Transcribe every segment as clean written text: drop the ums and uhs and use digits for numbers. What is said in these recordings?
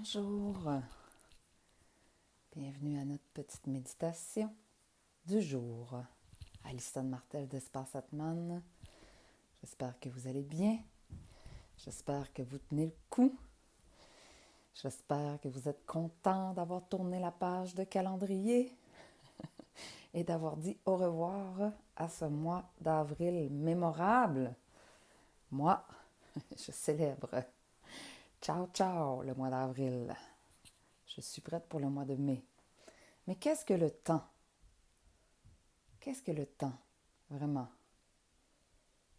Bonjour, bienvenue à notre petite méditation du jour. Alison Martel d'Espace Atman. J'espère que vous allez bien. J'espère que vous tenez le coup. J'espère que vous êtes content d'avoir tourné la page de calendrier et d'avoir dit au revoir à ce mois d'avril mémorable. Moi, je célèbre. Ciao, ciao, le mois d'avril. Je suis prête pour le mois de mai. Mais qu'est-ce que le temps? Qu'est-ce que le temps, vraiment?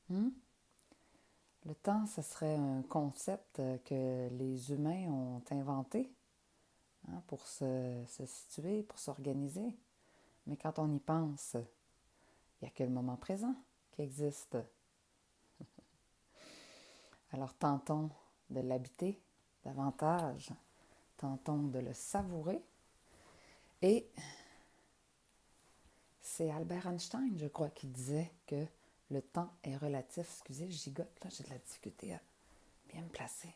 Le temps, ce serait un concept que les humains ont inventé pour se situer, pour s'organiser. Mais quand on y pense, il n'y a que le moment présent qui existe. Alors tentons de l'habiter davantage, tentons de le savourer. Et c'est Albert Einstein, je crois, qui disait que le temps est relatif. Excusez, je gigote, là, j'ai de la difficulté à bien me placer.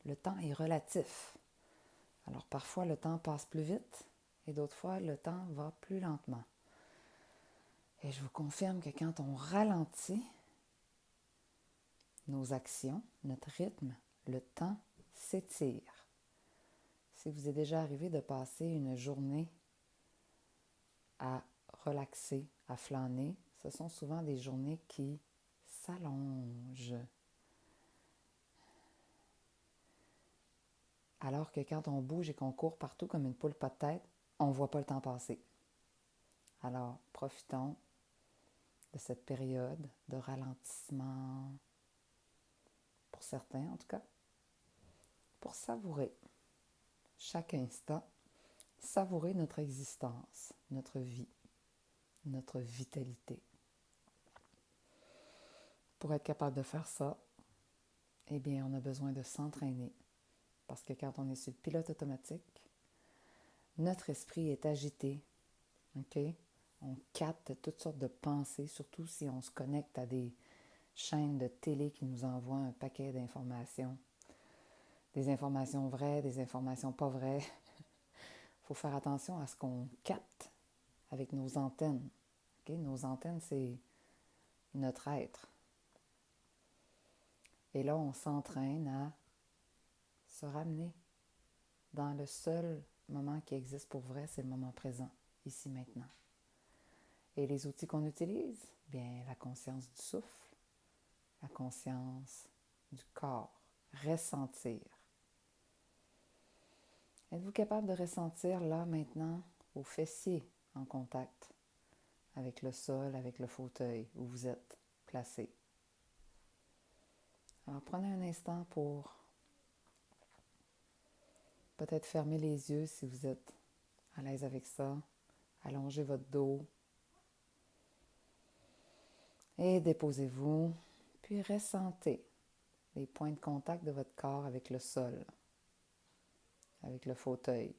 Le temps est relatif. Alors parfois, le temps passe plus vite et d'autres fois, le temps va plus lentement. Et je vous confirme que quand on ralentit nos actions, notre rythme, le temps s'étire. Si vous est déjà arrivé de passer une journée à relaxer, à flâner, ce sont souvent des journées qui s'allongent. Alors que quand on bouge et qu'on court partout comme une poule pas de tête, on ne voit pas le temps passer. Alors, profitons de cette période de ralentissement, pour certains en tout cas, pour savourer chaque instant, savourer notre existence, notre vie, notre vitalité. Pour être capable de faire ça, eh bien, on a besoin de s'entraîner. Parce que quand on est sur le pilote automatique, notre esprit est agité, ok? On capte toutes sortes de pensées, surtout si on se connecte à des chaînes de télé qui nous envoient un paquet d'informations. Des informations vraies, des informations pas vraies. Il faut faire attention à ce qu'on capte avec nos antennes. Okay? Nos antennes, c'est notre être. Et là, on s'entraîne à se ramener dans le seul moment qui existe pour vrai, c'est le moment présent, ici, maintenant. Et les outils qu'on utilise, bien, la conscience du souffle, la conscience du corps, ressentir. Êtes-vous capable de ressentir là, maintenant, vos fessiers en contact avec le sol, avec le fauteuil où vous êtes placé? Alors prenez un instant pour peut-être fermer les yeux si vous êtes à l'aise avec ça. Allongez votre dos et déposez-vous. Puis ressentez les points de contact de votre corps avec le sol, avec le fauteuil.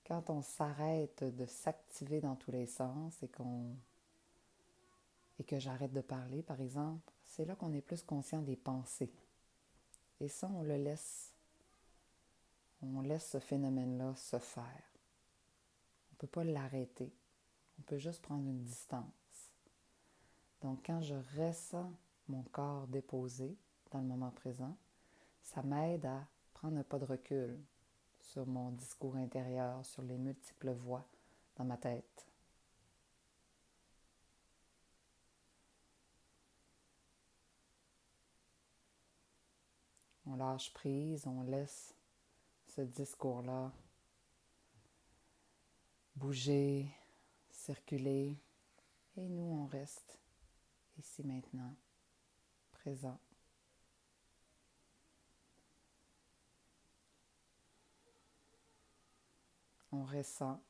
Quand on s'arrête de s'activer dans tous les sens et que j'arrête de parler, par exemple, c'est là qu'on est plus conscient des pensées. Et ça, on laisse ce phénomène-là se faire. On ne peut pas l'arrêter. On peut juste prendre une distance. Donc, quand je ressens mon corps déposé dans le moment présent, ça m'aide à prendre un pas de recul sur mon discours intérieur, sur les multiples voix dans ma tête. On lâche prise, on laisse ce discours-là bouger, circuler, et nous, on reste ici maintenant, présent. On ressent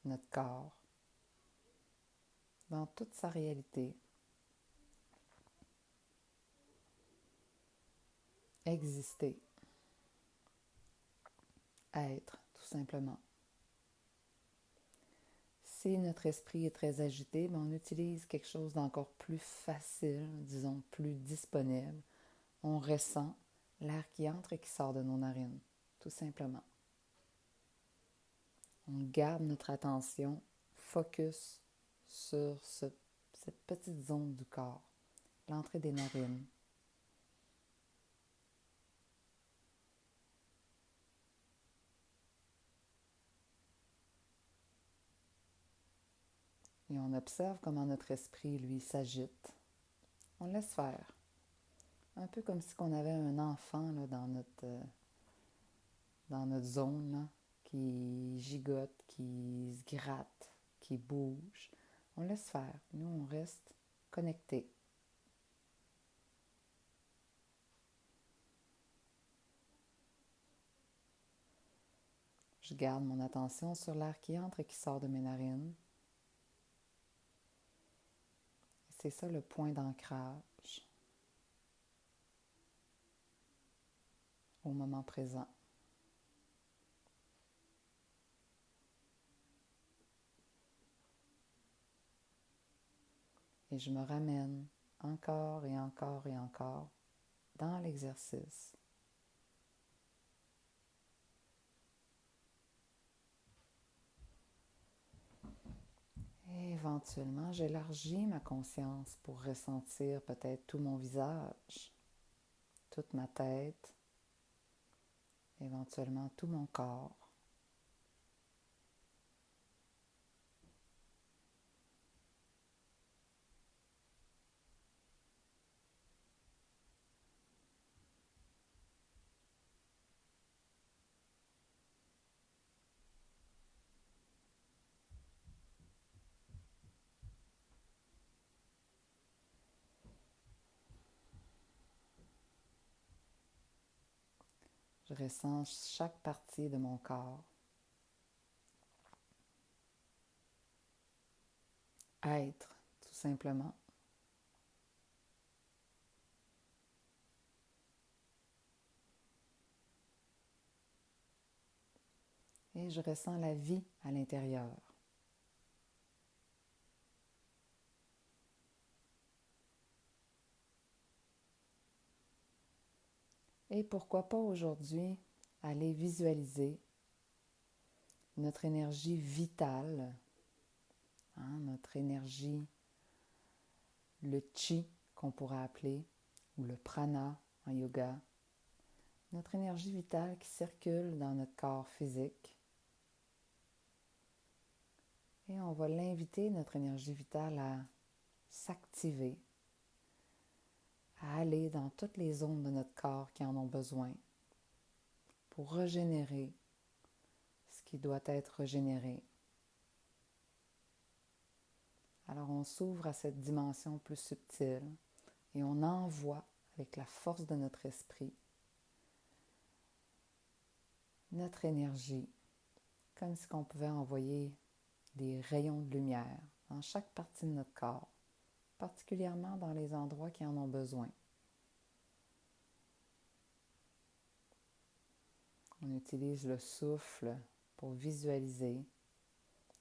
notre corps dans toute sa réalité. Exister. Être, tout simplement. Si notre esprit est très agité, ben on utilise quelque chose d'encore plus facile, disons plus disponible. On ressent l'air qui entre et qui sort de nos narines, tout simplement. On garde notre attention focus sur cette petite zone du corps, l'entrée des narines. Et on observe comment notre esprit, lui, s'agite. On laisse faire. Un peu comme si on avait un enfant là, dans notre zone, là, qui gigote, qui se gratte, qui bouge. On laisse faire. Nous, on reste connectés. Je garde mon attention sur l'air qui entre et qui sort de mes narines. C'est ça le point d'ancrage au moment présent. Et je me ramène encore et encore et encore dans l'exercice. Et éventuellement, j'élargis ma conscience pour ressentir peut-être tout mon visage, toute ma tête, éventuellement tout mon corps. Je ressens chaque partie de mon corps être, tout simplement. Et je ressens la vie à l'intérieur. Et pourquoi pas aujourd'hui aller visualiser notre énergie vitale, notre énergie, le chi qu'on pourrait appeler, ou le prana en yoga, notre énergie vitale qui circule dans notre corps physique. Et on va l'inviter, notre énergie vitale, à s'activer, à aller dans toutes les zones de notre corps qui en ont besoin pour régénérer ce qui doit être régénéré. Alors on s'ouvre à cette dimension plus subtile et on envoie avec la force de notre esprit notre énergie, comme si on pouvait envoyer des rayons de lumière dans chaque partie de notre corps, particulièrement dans les endroits qui en ont besoin. On utilise le souffle pour visualiser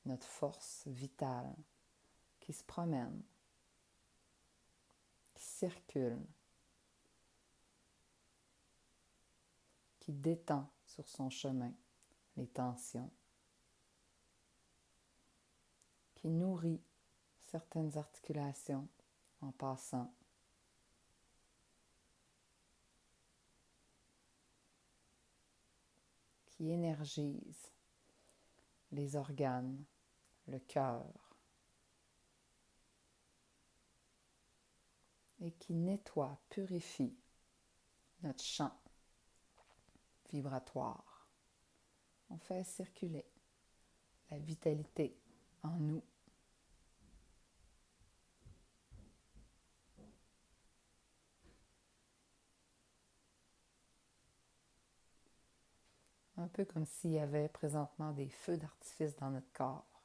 notre force vitale qui se promène, qui circule, qui détend sur son chemin les tensions, qui nourrit certaines articulations en passant, qui énergise les organes, le cœur, et qui nettoie, purifie notre champ vibratoire. On fait circuler la vitalité en nous. Un peu comme s'il y avait présentement des feux d'artifice dans notre corps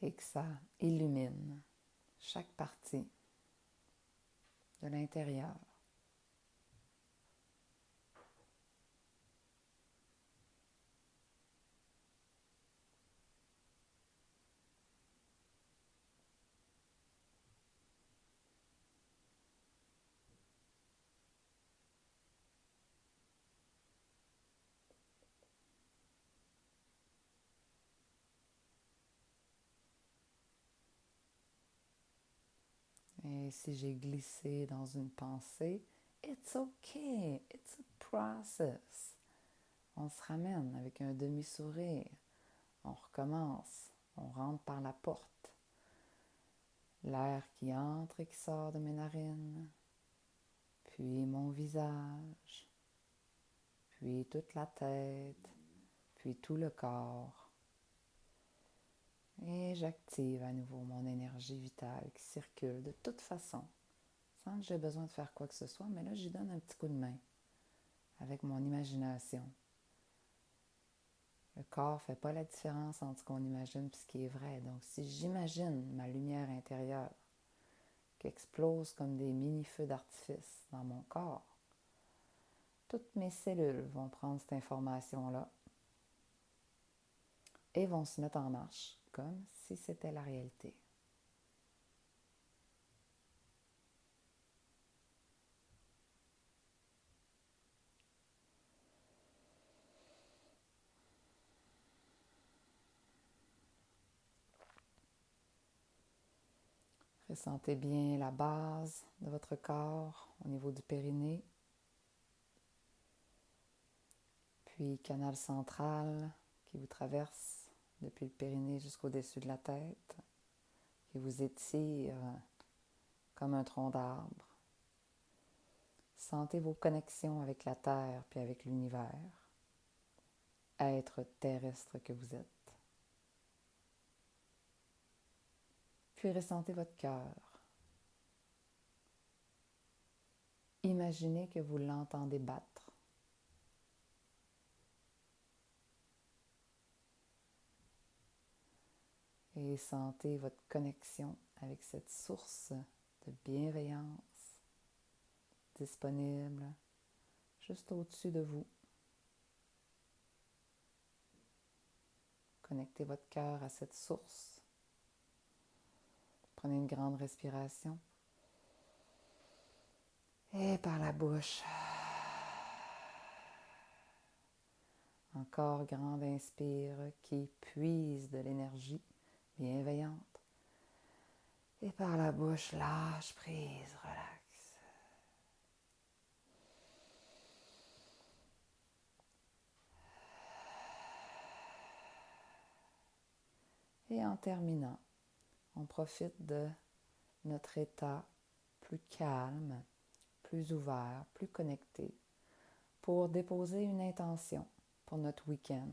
et que ça illumine chaque partie de l'intérieur. Et si j'ai glissé dans une pensée, it's okay, it's a process. On se ramène avec un demi-sourire. On recommence. On rentre par la porte. L'air qui entre et qui sort de mes narines. Puis mon visage. Puis toute la tête. Puis tout le corps. Et j'active à nouveau mon énergie vitale qui circule de toute façon, sans que j'ai besoin de faire quoi que ce soit, mais là, j'y donne un petit coup de main avec mon imagination. Le corps ne fait pas la différence entre ce qu'on imagine et ce qui est vrai. Donc, si j'imagine ma lumière intérieure qui explose comme des mini-feux d'artifice dans mon corps, toutes mes cellules vont prendre cette information-là et vont se mettre en marche comme si c'était la réalité. Ressentez bien la base de votre corps au niveau du périnée, puis canal central qui vous traverse depuis le périnée jusqu'au-dessus de la tête, qui vous étire comme un tronc d'arbre. Sentez vos connexions avec la Terre puis avec l'univers, être terrestre que vous êtes. Puis ressentez votre cœur. Imaginez que vous l'entendez battre. Et sentez votre connexion avec cette source de bienveillance disponible juste au-dessus de vous. Connectez votre cœur à cette source. Prenez une grande respiration. Et par la bouche. Encore grand inspire qui puise de l'énergie bienveillante. Et par la bouche, lâche prise, relax. Et en terminant, on profite de notre état plus calme, plus ouvert, plus connecté, pour déposer une intention pour notre week-end.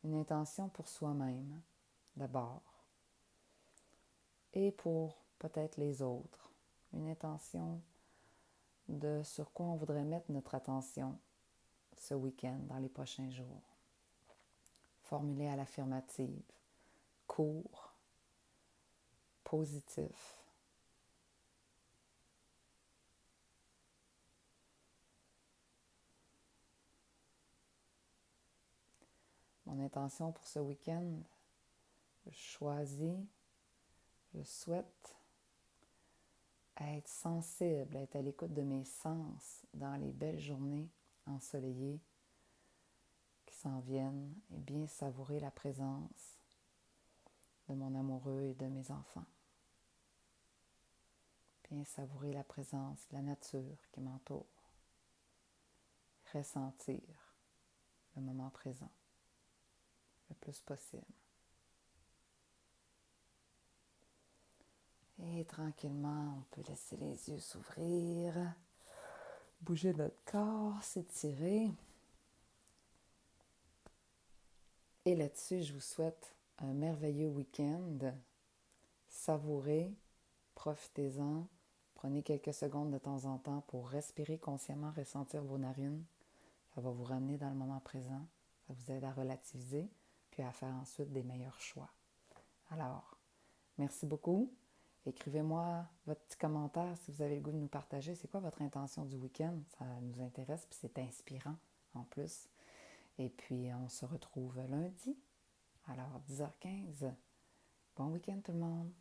Une intention pour soi-même, d'abord, et pour peut-être les autres. Une intention de sur quoi on voudrait mettre notre attention ce week-end, dans les prochains jours. Formulée à l'affirmative, court, positif. Mon intention pour ce week-end, je choisis, je souhaite être sensible, être à l'écoute de mes sens dans les belles journées ensoleillées qui s'en viennent et bien savourer la présence de mon amoureux et de mes enfants. Bien savourer la présence de la nature qui m'entoure. Ressentir le moment présent le plus possible. Et tranquillement, on peut laisser les yeux s'ouvrir, bouger notre corps, s'étirer. Et là-dessus, je vous souhaite un merveilleux week-end. Savourez, profitez-en. Prenez quelques secondes de temps en temps pour respirer consciemment, ressentir vos narines. Ça va vous ramener dans le moment présent. Ça vous aide à relativiser, puis à faire ensuite des meilleurs choix. Alors, merci beaucoup. Écrivez-moi votre petit commentaire si vous avez le goût de nous partager. C'est quoi votre intention du week-end? Ça nous intéresse, puis c'est inspirant en plus. Et puis, on se retrouve lundi. Alors, 10h15. Bon week-end tout le monde!